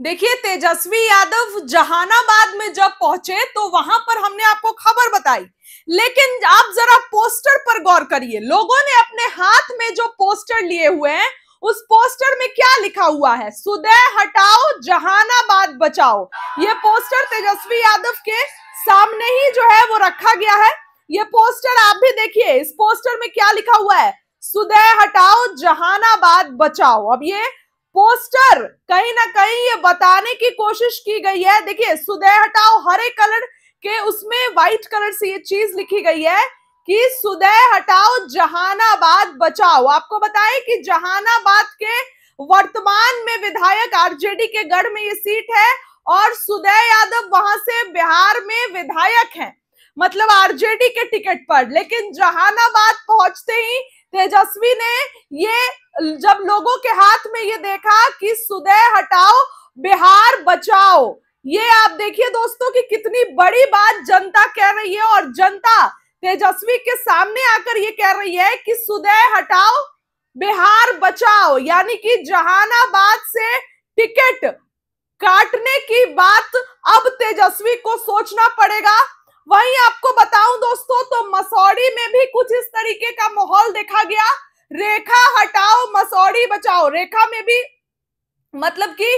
देखिए, तेजस्वी यादव जहानाबाद में जब पहुंचे तो वहां पर हमने आपको खबर बताई, लेकिन आप जरा पोस्टर पर गौर करिए। लोगों ने अपने हाथ में जो पोस्टर लिए हुए हैं, उस पोस्टर में क्या लिखा हुआ है? सुदय हटाओ, जहानाबाद बचाओ। ये पोस्टर तेजस्वी यादव के सामने ही जो है वो रखा गया है। ये पोस्टर आप भी देखिए, इस पोस्टर में क्या लिखा हुआ है? सुदय हटाओ, जहानाबाद बचाओ। अब ये पोस्टर कहीं ना कहीं ये बताने की कोशिश की गई है। देखिए, सुदय हटाओ हरे कलर के, उसमें व्हाइट कलर से ये चीज लिखी गई है कि सुदय हटाओ, जहानाबाद बचाओ। आपको बताएं कि जहानाबाद के वर्तमान में विधायक आरजेडी के गढ़ में ये सीट है और सुदय यादव वहां से बिहार में विधायक हैं, मतलब आरजेडी के टिकट पर। लेकिन जहानाबाद पहुंचते ही तेजस्वी ने ये, जब लोगों के हाथ में ये देखा कि सुदय हटाओ, बिहार बचाओ, ये आप देखिए दोस्तों कि कितनी बड़ी बात जनता कह रही है। और जनता तेजस्वी के सामने आकर ये कह रही है कि सुदय हटाओ, बिहार बचाओ, यानी कि जहानाबाद से टिकट काटने की बात अब तेजस्वी को सोचना पड़ेगा। वहीं आपको बताऊं दोस्तों, तो मसौड़ी में भी कुछ इस तरीके का माहौल देखा गया। रेखा हटाओ, मसौड़ी बचाओ। रेखा में भी, मतलब कि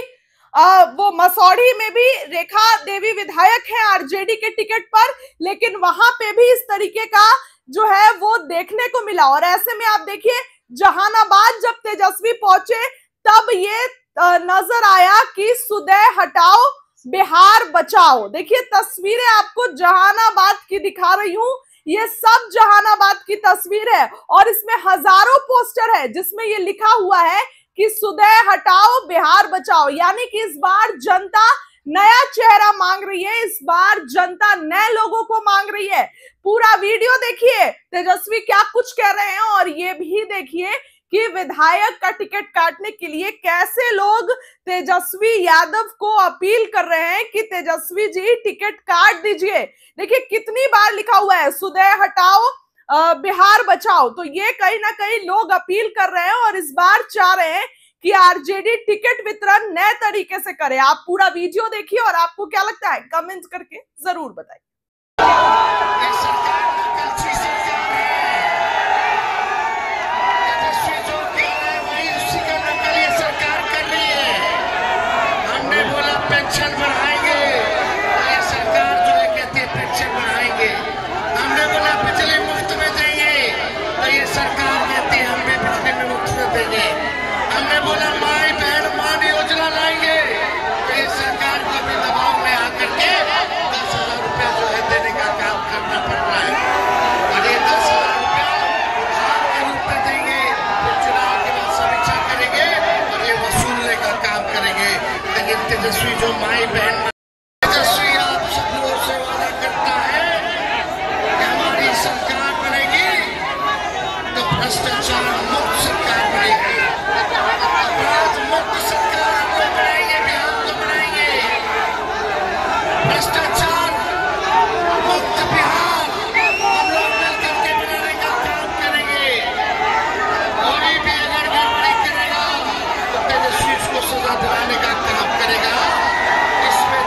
वो मसौड़ी में भी रेखा देवी विधायक है आरजेडी के टिकट पर, लेकिन वहां पे भी इस तरीके का जो है वो देखने को मिला। और ऐसे में आप देखिए, जहानाबाद जब तेजस्वी पहुंचे तब ये नजर आया कि सुदय हटाओ, बिहार बचाओ। देखिए, तस्वीरें आपको जहानाबाद की दिखा रही हूं, ये सब जहानाबाद की तस्वीर है और इसमें हजारों पोस्टर है जिसमें ये लिखा हुआ है कि सुदय हटाओ, बिहार बचाओ। यानी कि इस बार जनता नया चेहरा मांग रही है, इस बार जनता नए लोगों को मांग रही है। पूरा वीडियो देखिए तेजस्वी क्या कुछ कह रहे हैं, और ये भी देखिए कि विधायक का टिकट काटने के लिए कैसे लोग तेजस्वी यादव को अपील कर रहे हैं कि तेजस्वी जी टिकट काट दीजिए। देखिए कितनी बार लिखा हुआ है सुदय हटाओ, बिहार बचाओ। तो ये कहीं ना कहीं लोग अपील कर रहे हैं और इस बार चाह रहे हैं कि आरजेडी टिकट वितरण नए तरीके से करे। आप पूरा वीडियो देखिए और आपको क्या लगता है कमेंट करके जरूर बताइए। पेंशन बढ़ाएंगे, ये सरकार जो है कहती है पेंशन बढ़ाएंगे। हमने बोला बिजली मुफ्त में देंगे, तो ये सरकार कहती है हमने बिजली में मुफ्त में देंगे। हमने बोला माई बहन मान योजना लाएंगे, तो ये सरकार को भी दबाव में आकर के 10,000 रुपया जो है देने का काम करना पड़ रहा है। और ये 10,000 रुपया उपहार के रूप में देंगे, फिर चुनाव के बाद समीक्षा करेंगे और ये वसूलने का काम करेंगे। लेकिन तेजस्वी जो माई बहन, तेजस्वी आप सब लोगों से वादा करता है कि हमारी सरकार बनेगी तो भ्रष्टाचार मुक्त सरकार बनेगी, अपराध मुक्त सरकार हम लोग बनाएंगे, बिहार को बनाएंगे। भ्रष्टाचार मुक्त बिहार हम लोग मिलकर के बनाने का काम करेंगे। कोई भी अगर गड़बड़ी करेगा तो तेजस्वी उसको सजा दिलाने का काम करेगा। इसमें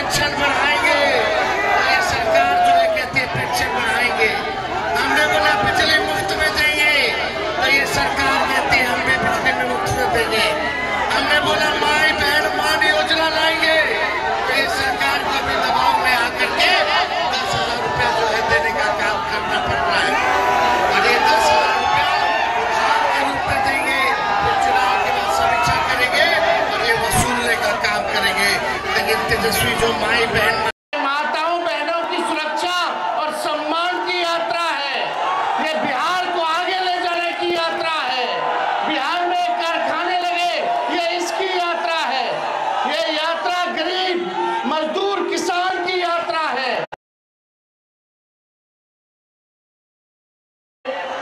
पेंशन बढ़ाएंगे, तो ये सरकार जो है कहती है पेंशन बढ़ाएंगे। हमने बोला बिजली मुफ्त में देंगे, तो ये सरकार कहती है हमने बिजली में मुफ्त में देंगे। हमने बोला माई बहन मान योजना लाएंगे, तो ये सरकार को भी दबाव में आकर के 10,000 रुपया जो है देने का काम करना पड़ रहा है। और ये 10,000 रुपया उपहार के रूप में देंगे, फिर चुनाव के बाद समीक्षा करेंगे और ये वसूलने का काम करेंगे। लेकिन तेजस्वी जो माई बहन माताओं बहनों की सुरक्षा और सम्मान की यात्रा है, ये बिहार को आगे ले जाने की यात्रा है। बिहार में कारखाने लगे, ये इसकी यात्रा है। ये यात्रा गरीब मजदूर किसान की यात्रा है।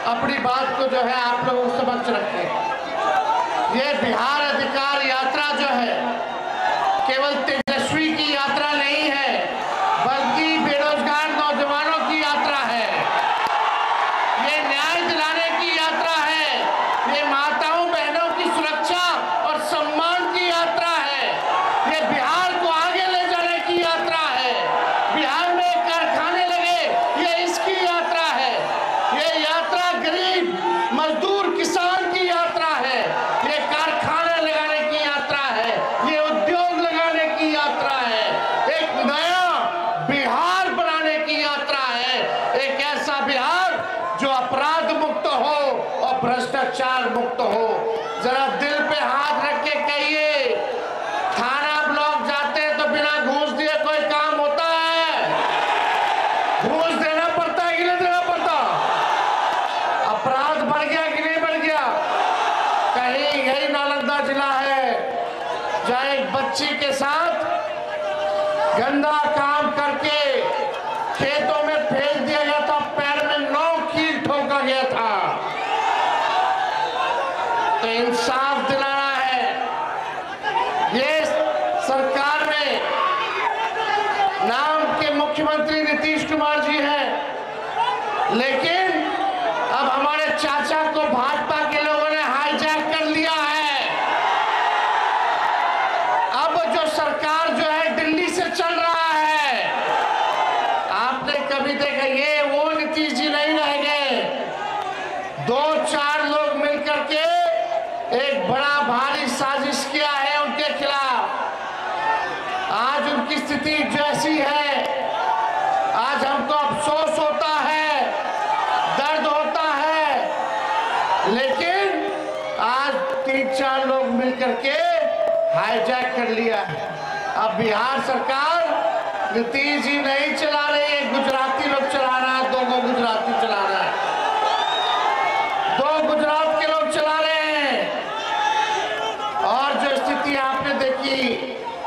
अपनी बात को जो है आप लोग समझ रखें। ये बिहार अधिकार यात्रा जो है केवल तेजस्वी की यात्रा नहीं है, बल्कि बेरोजगार नौजवानों की यात्रा है। ये न्याय दिलाने की यात्रा है। ये माताओं बहनों की सुरक्षा और सम्मान की यात्रा है। ये बिहार को आगे ले जाने की यात्रा है। बिहार में कारखाने लगे, ये इसकी यात्रा है। ये यात्रा गरीब मजदूर किसान की यात्रा है। ये कारखाने लगाने की यात्रा है। ये उद्योग लगाने की यात्रा है। एक नया बिहार बनाने की यात्रा है। एक ऐसा बिहार जो अपराध मुक्त हो और भ्रष्टाचार मुक्त हो। जरा दिल पे हाथ रख के कहिए, थाना ब्लॉक जाते हैं तो बिना घूस दिए कोई काम होता है? घूस देना पड़ता है कि नहीं देना पड़ता? अपराध बढ़ गया कि नहीं बढ़ गया? कहीं यही नालंदा जिला है जहाँ एक बच्ची के साथ गंदा काम करके खेतों में फेंक दिया गया था, पैर में 9 कील ठोका गया था। तो इंसाफ दिलाना है। ये सरकार में नाम के मुख्यमंत्री नीतीश कुमार जी हैं, लेकिन अब हमारे चाचा को भाजपा के लोगों ने हाईजैक कर लिया है। अब जो सरकार जो है दिल्ली से चल रहा है, आपने कभी देखा? ये वो नीतीश जी नहीं रह गए। 2-4 लोग मिलकर के एक बड़ा भारी साजिश किया है उनके खिलाफ। आज उनकी स्थिति जैसी है, आज हमको अफसोस होता है, दर्द होता है, लेकिन आज 3-4 लोग मिलकर के हाईजैक कर लिया है। अब बिहार सरकार नीतीश जी नहीं चला रही है, गुजराती लोग चला रहा है। 2 गुजराती चला रहा है, 2 गुजरात के लोग चला रहे हैं। और जो स्थिति आपने देखी,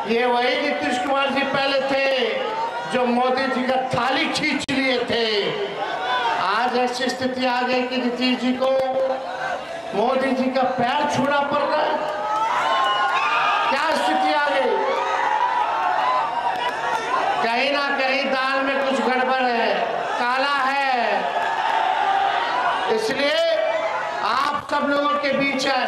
ये वही नीतीश कुमार जी पहले थे जो मोदी जी का थाली खींच लिए थे। आज ऐसी स्थिति आ गई कि नीतीश जी को मोदी जी का पैर छूना पड़ रहा है। क्या स्थिति आ गई? कहीं ना कहीं दाल में कुछ गड़बड़ है, काला है। इसलिए आप सब लोगों के बीच है।